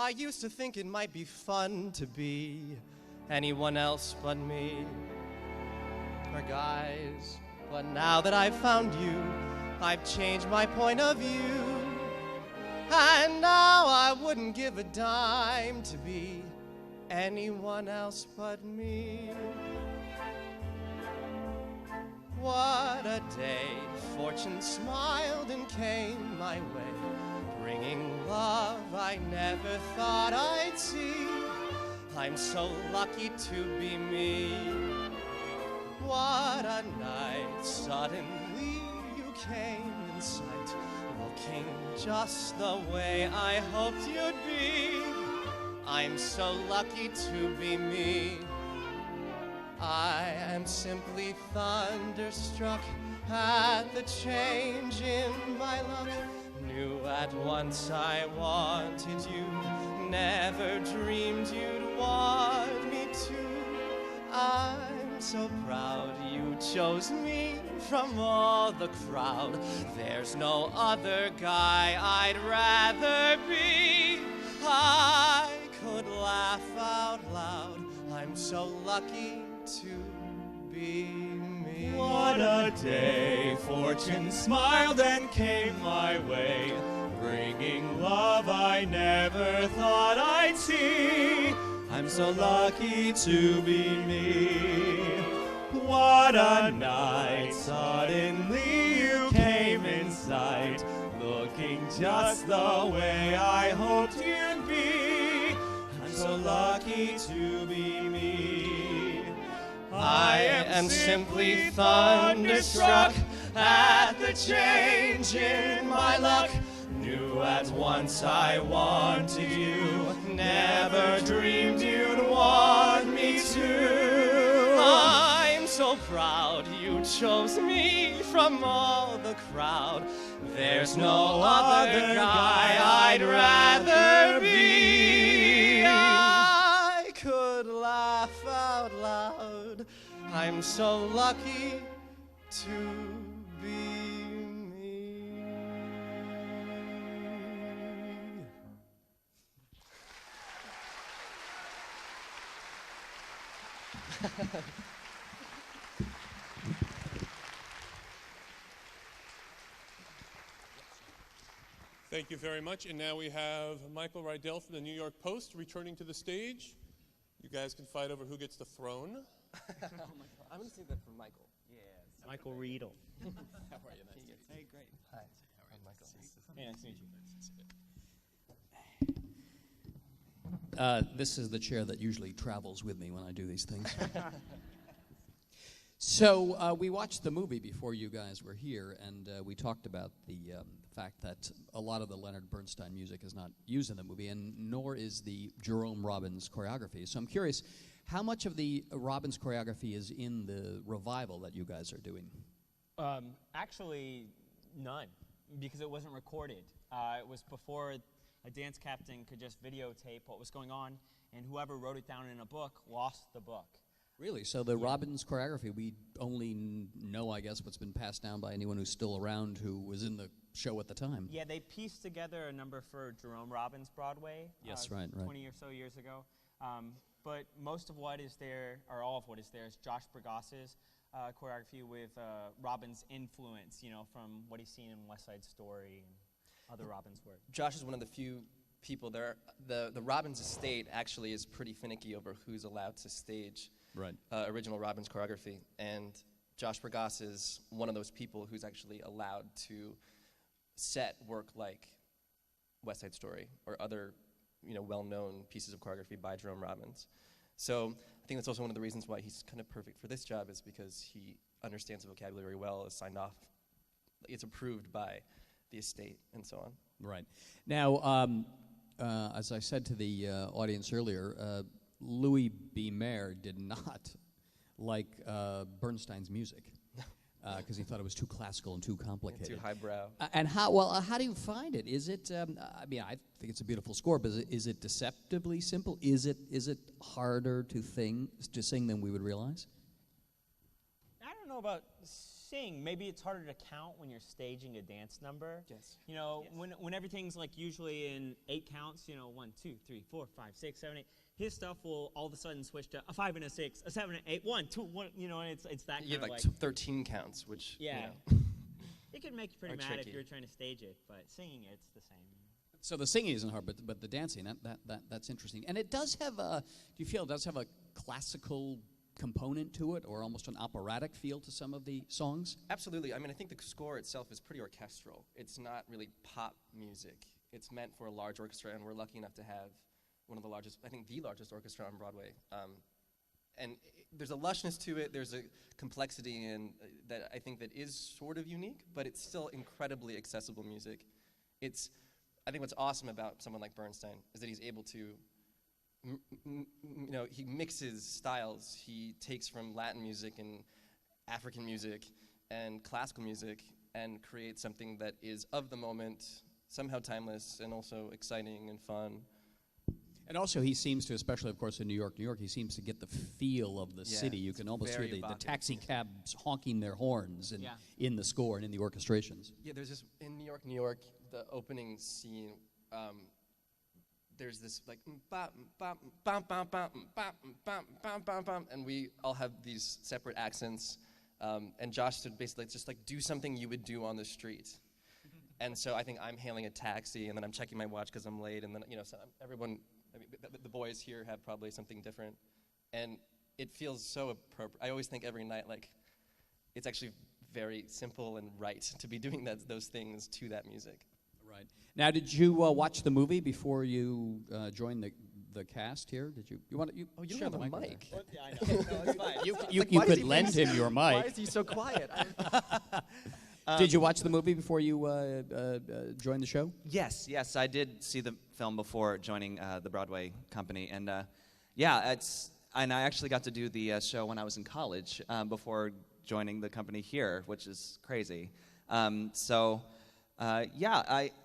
I used to think it might be fun to be anyone else but me, or guys. But now that I've found you, I've changed my point of view. And now I wouldn't give a dime to be anyone else but me. What a day, fortune smiled and came my way, bringing love I never thought I'd see. I'm so lucky to be me. What a night, suddenly you came in sight, looking just the way I hoped you'd be. I'm so lucky to be me. I am simply thunderstruck at the change in my luck. Knew at once I wanted you, never dreamed you'd want me to. I'm so proud you chose me from all the crowd. There's no other guy I'd rather be. I could laugh out loud. I'm so lucky to be me. What a day, fortune smiled and came my way, bringing love I never thought I'd see. I'm so lucky to be me. What a night, suddenly you came in sight, looking just the way I hoped you'd be. I'm so lucky to be me. I am simply thunderstruck at the change in my luck. Knew at once I wanted you, never dreamed you'd want me to. I'm so proud you chose me from all the crowd. There's no other guy I'd rather be. I could laugh out loud. I'm so lucky to be me. Thank you very much. And now we have Michael Riedel from the New York Post returning to the stage. You guys can fight over who gets the throne. Oh my God. I'm going to say that for Michael. Yeah. Michael Riedel. How are you? Nice to meet you. Hey, great. Hi. I'm Michael. Hey, nice to meet you. This is the chair that usually travels with me when I do these things. So we watched the movie before you guys were here, and we talked about the fact that a lot of the Leonard Bernstein music is not used in the movie, and nor is the Jerome Robbins choreography. So I'm curious, how much of the Robbins choreography is in the revival that you guys are doing? Actually, none, because it wasn't recorded. It was before a dance captain could just videotape what was going on, and whoever wrote it down in a book lost the book. Really? So the Robbins choreography, we only know, I guess, what's been passed down by anyone who's still around who was in the show at the time. Yeah, they pieced together a number for Jerome Robbins' Broadway. Yes, right. 20 or so years ago. But most of what is there, or all of what is there, is Josh Bergass's choreography with Robbins' influence, you know, from what he's seen in West Side Story and other Robbins work. Josh is one of the few people there. The Robbins estate actually is pretty finicky over who's allowed to stage original Robbins choreography. And Josh Bergass is one of those people who's actually allowed to set work like West Side Story or other, you know, well-known pieces of choreography by Jerome Robbins. So I think that's also one of the reasons why he's kind of perfect for this job, is because he understands the vocabulary well, is signed off, it's approved by the estate and so on. Right. Now, as I said to the audience earlier, Louis B. Mayer did not like Bernstein's music because he thought it was too classical and too complicated. Too highbrow. And how do you find it? Is it? I mean, I think it's a beautiful score, but is it deceptively simple? Is it harder to sing than we would realize? I don't know about sing. Maybe it's harder to count when you're staging a dance number. Yes. You know, when everything's like usually in 8 counts, you know, 1, 2, 3, 4, 5, 6, 7, 8. His stuff will all of a sudden switch to a 5 and a 6, a 7 and 8, 1, 2, 1. You know, and it's that You kind have of like 13 counts, which yeah. you know. It could make you pretty Or mad tricky. if you're trying to stage it, but singing it's the same. So the singing isn't hard, but the dancing, that's interesting. And it does have a, do you feel it does have a classical component to it, or almost an operatic feel to some of the songs? Absolutely. I mean, I think the score itself is pretty orchestral. It's not really pop music. It's meant for a large orchestra, and we're lucky enough to have one of the largest, I think the largest orchestra on Broadway. And there's a lushness to it. There's a complexity in that I think that is sort of unique, but it's still incredibly accessible music. I think what's awesome about someone like Bernstein is that he's able to, you know, he mixes styles. He takes from Latin music and African music and classical music and creates something that is of the moment, somehow timeless, and also exciting and fun. And also he seems to, especially of course in New York, he seems to get the feel of the city. You can almost hear the taxi cabs honking their horns in the score and in the orchestrations. Yeah, there's this, in New York, the opening scene, there's this like, and we all have these separate accents, and Josh said basically it's just like do something you would do on the street. And so I think I'm hailing a taxi, and then I'm checking my watch because I'm late, and then, you know, so everyone, I mean, the boys here have probably something different, and it feels so appropriate. I always think every night, like, it's actually very simple and right to be doing those things to that music. Right. Now, did you watch the movie before you joined the cast here? Did you? You want to? Oh, you share don't have the a mic. mic. Well, yeah, I know. No, it's fine. You could lend him your Why mic. is he so quiet? Did you watch the movie before you joined the show? Yes, I did see the film before joining the Broadway company, and and I actually got to do the show when I was in college before joining the company here, which is crazy.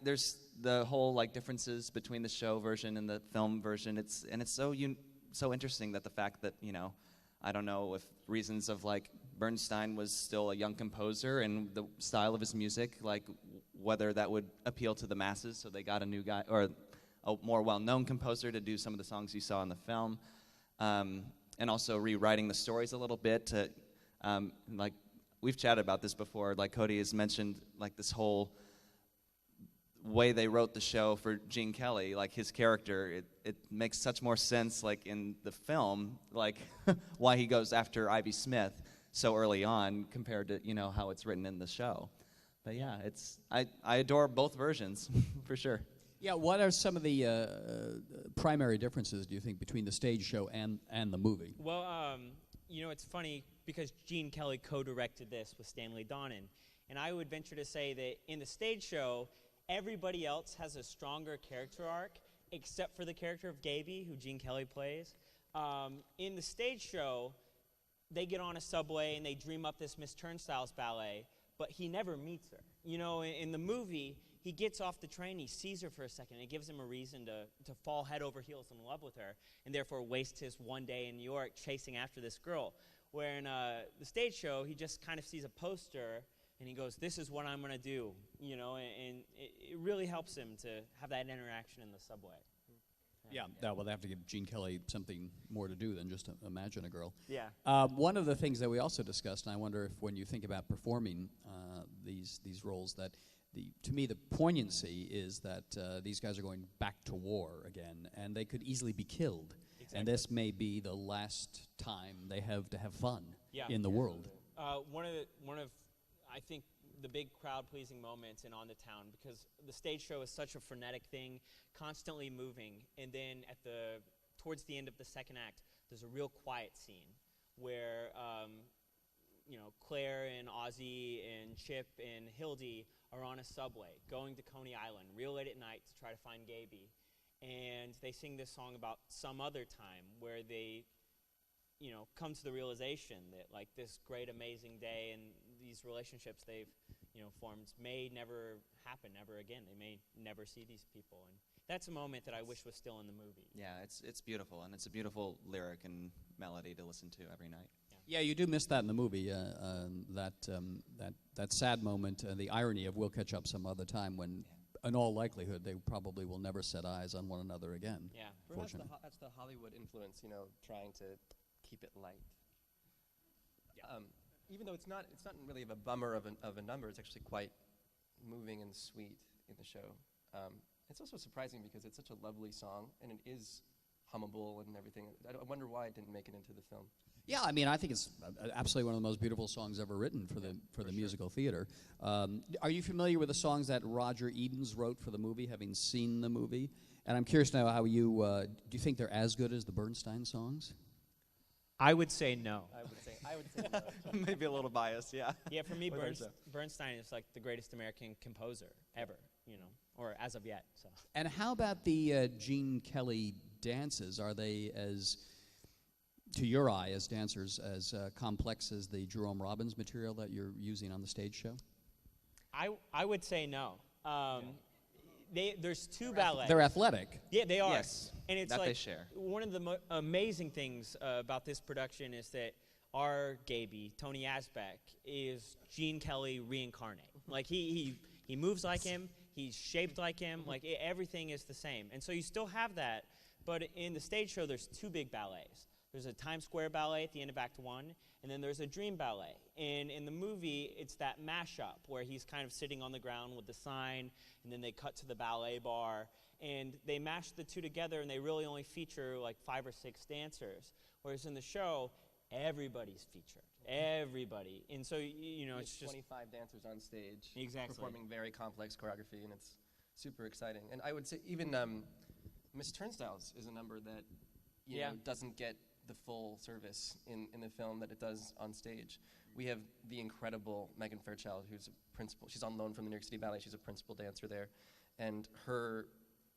There's the whole like differences between the show version and the film version. It's so interesting that the fact that, you know, I don't know if reasons of like Bernstein was still a young composer and the style of his music, like whether that would appeal to the masses, so they got a new guy or a more well-known composer to do some of the songs you saw in the film, and also rewriting the stories a little bit to, like we've chatted about this before, like Cody has mentioned, like this whole way they wrote the show for Gene Kelly, like his character, it makes such more sense like in the film, like why he goes after Ivy Smith so early on compared to, you know, how it's written in the show. But yeah, I adore both versions for sure. Yeah, what are some of the primary differences, do you think, between the stage show and the movie? Well, you know, it's funny because Gene Kelly co-directed this with Stanley Donen, and I would venture to say that in the stage show, everybody else has a stronger character arc, except for the character of Gaby, who Gene Kelly plays. In the stage show, they get on a subway and they dream up this Miss Turnstile's ballet, but he never meets her. You know, in the movie, he gets off the train, he sees her for a second, and it gives him a reason to fall head over heels in love with her, and therefore waste his one day in New York chasing after this girl. Where in the stage show, he just kind of sees a poster, and he goes, this is what I'm going to do, you know, and it really helps him to have that interaction in the subway. Yeah, well, they have to give Gene Kelly something more to do than just imagine a girl. Yeah. One of the things that we also discussed, and I wonder if when you think about performing these roles, that to me the poignancy is that these guys are going back to war again, and they could easily be killed. Exactly. And this may be the last time they have to have fun in the world. One of I think the big crowd-pleasing moments in On the Town, because the stage show is such a frenetic thing, constantly moving, and then towards the end of the second act, there's a real quiet scene where you know, Claire and Ozzy and Chip and Hildy are on a subway going to Coney Island real late at night to try to find Gaby, and they sing this song about some other time where they, you know, come to the realization that like this great amazing day and these relationships they've, you know, formed may never happen ever again. They may never see these people, and that's a moment that I wish was still in the movie. Yeah, it's beautiful, and it's a beautiful lyric and melody to listen to every night. Yeah, you do miss that in the movie. That sad moment, the irony of we'll catch up some other time when, in all likelihood, they probably will never set eyes on one another again. Yeah. Fortunately. That's the Hollywood influence, trying to keep it light. Even though it's not really a bummer of a number, it's actually quite moving and sweet in the show. It's also surprising because it's such a lovely song, and it is hummable and everything. I wonder why it didn't make it into the film. Yeah, I mean, I think it's absolutely one of the most beautiful songs ever written for the musical theater. Are you familiar with the songs that Roger Edens wrote for the movie, having seen the movie? And I'm curious now how you do you think they're as good as the Bernstein songs? I would say no. I would say no. Maybe a little biased, yeah. Yeah, for me, What about you? Bernstein is like the greatest American composer ever, or as of yet. So. And how about the Gene Kelly dances? Are they as, to your eye, as dancers, as complex as the Jerome Robbins material that you're using on the stage show? I would say no. There's two ballets. They're athletic. Yeah, they are. Yes, and it's that like they share. One of the amazing things about this production is that our Gaby, Tony Asbeck, is Gene Kelly reincarnate. Like he moves like him, he's shaped like him, like everything is the same. And so you still have that, but in the stage show there's two big ballets. There's a Times Square ballet at the end of Act 1, and then there's a Dream ballet. And in the movie, it's that mashup where he's kind of sitting on the ground with the sign, and then they cut to the ballet bar, and they mash the two together, and they really only feature like 5 or 6 dancers. Whereas in the show, everybody's featured. Everybody. And so, it's just 25 dancers on stage. Exactly. Performing very complex choreography, and it's super exciting. And I would say even Miss Turnstiles is a number that doesn't get the full service in the film that it does on stage. We have the incredible Megan Fairchild, who's a principal. She's on loan from the New York City Ballet. She's a principal dancer there. And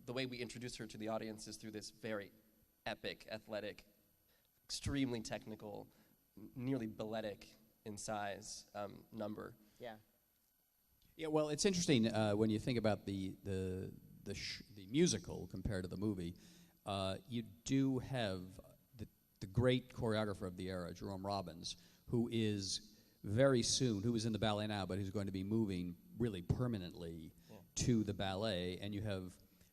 the way we introduce her to the audience is through this very epic, athletic, extremely technical, nearly balletic in size number. Yeah. Yeah, well, it's interesting when you think about the musical compared to the movie. You do have the great choreographer of the era, Jerome Robbins, who is who is in the ballet now, but who's going to be moving really permanently to the ballet. And you have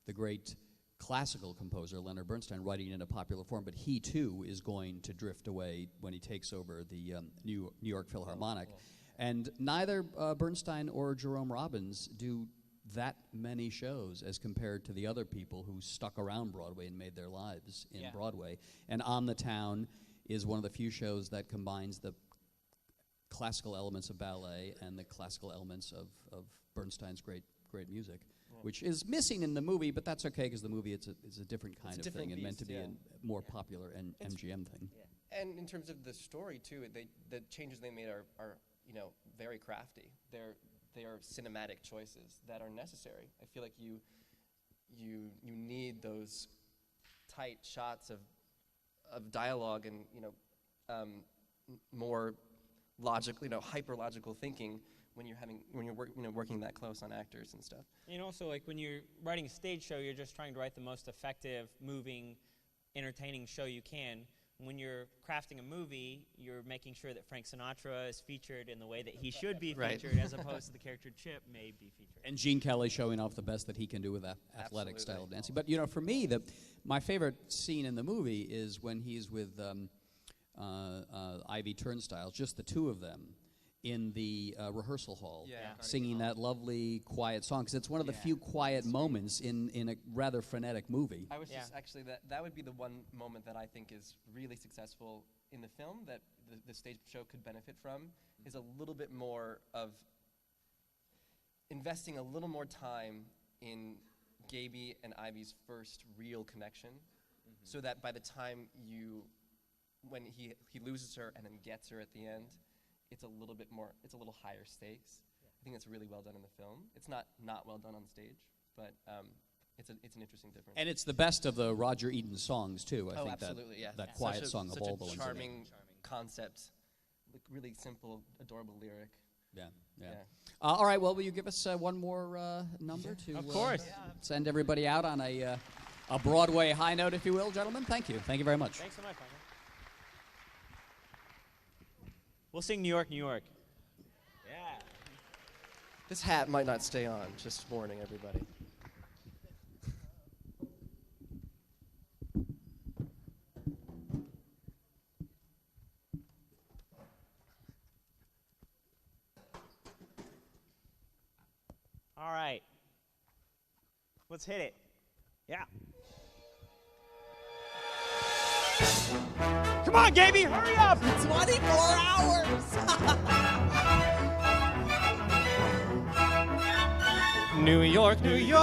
the great classical composer, Leonard Bernstein, writing in a popular form, but he too is going to drift away when he takes over the New York Philharmonic. And neither Bernstein or Jerome Robbins do that many shows as compared to the other people who stuck around Broadway and made their lives in Broadway. And On the Town is one of the few shows that combines the classical elements of ballet and the classical elements of Bernstein's great music, which is missing in the movie, but that's okay because the movie it's a different kind of thing and meant to be a more popular MGM thing. Yeah. And in terms of the story too, the changes they made are very crafty. They are cinematic choices that are necessary. I feel like you need those tight shots of dialogue and more logical, hyper logical thinking when you're working that close on actors and stuff. And also, like when you're writing a stage show, you're just trying to write the most effective, moving, entertaining show you can. When you're crafting a movie, you're making sure that Frank Sinatra is featured in the way that he should be featured, as opposed to the character Chip may be featured. And Gene Kelly showing off the best that he can do with athletic style of dancing. But for me, my favorite scene in the movie is when he's with Ivy Turnstiles, just the two of them, in the rehearsal hall, singing that lovely, quiet song, because it's one of the few quiet moments in a rather frenetic movie. I was just actually, that would be the one moment that I think is really successful in the film that the stage show could benefit from, is a little bit more of investing a little more time in Gaby and Ivy's first real connection, so that by the time when he loses her and then gets her at the end, it's a little higher stakes. I think that's really well done in the film. It's not well done on stage, but it's an interesting difference. And it's the best of the Roger Eden songs, too. I think absolutely, that quiet song of all the ones. Such a charming concept, like really simple, adorable lyric. Yeah. All right, well, will you give us one more number to of course. Send everybody out on a Broadway high note, if you will, gentlemen? Thank you. Thank you very much. Thanks so much, Michael. We'll sing New York, New York. Yeah. This hat might not stay on, just warning everybody. All right. Let's hit it. Yeah. Come on, Gaby, hurry up! 24 hours! New York, New York, New York,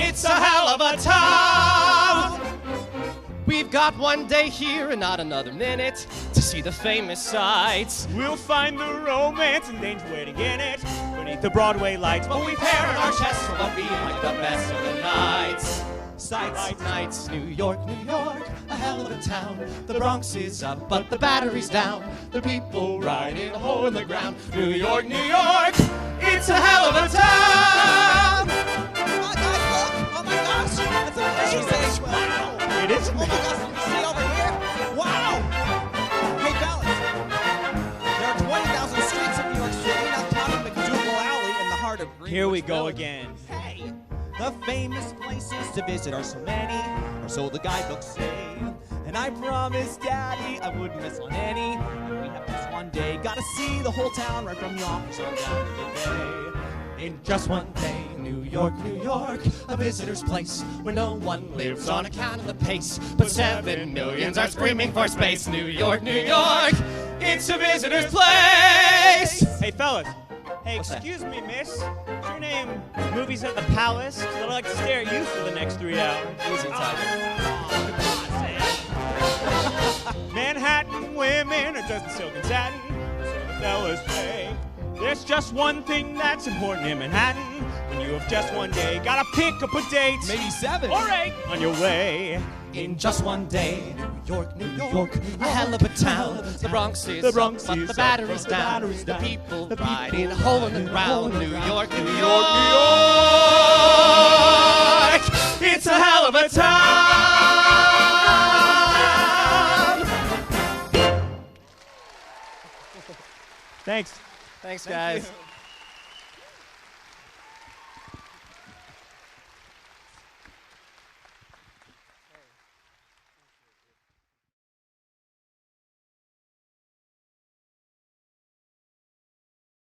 it's a hell of a town. We've got one day here and not another minute to see the famous sights. We'll find the romance and danger waiting in it beneath the Broadway lights. But we've hair in our chests, so we'll be like the best of the nights. Sights, nights, New York, New York, a hell of a town. The Bronx is up, but the battery's down. The people riding a hole in the ground. New York, New York, it's a hell of a town. Come on, guys, look! Oh my gosh! That's amazing! Wow! It is Oh my gosh, can you see over here? Wow! Hey, fellas, there are 20,000 streets in New York City, not counting McDougal Alley in the heart of Greenwich Here we go Village. again. Hey! The famous places to visit are so many, or so the guidebooks say. And I promised Daddy I wouldn't miss on any. And we have just one day, gotta see the whole town right from Yonkers on down to the bay. In just one day, New York, New York, a visitor's place where no one lives on account of the pace. But 7 millions are screaming for space. New York, New York, it's a visitor's place. Hey, fellas. Hey, What's that? excuse me, miss. What's your name? Movies at the Palace? 'Cause I'd like to stare at you for the next 3 hours. Easy time. Manhattan women are dressed in silk and satin. So the fellas say, there's just one thing that's important in Manhattan. When you have just one day, gotta pick up a date. Maybe 7. Or 8 on your way. In just one day, New York, New York, a hell of a town. The Bronx is up, but the battery's down. The people riding a hole in the ground. New York, New York, New York, it's a hell of a town. Thanks. Thanks, guys. you.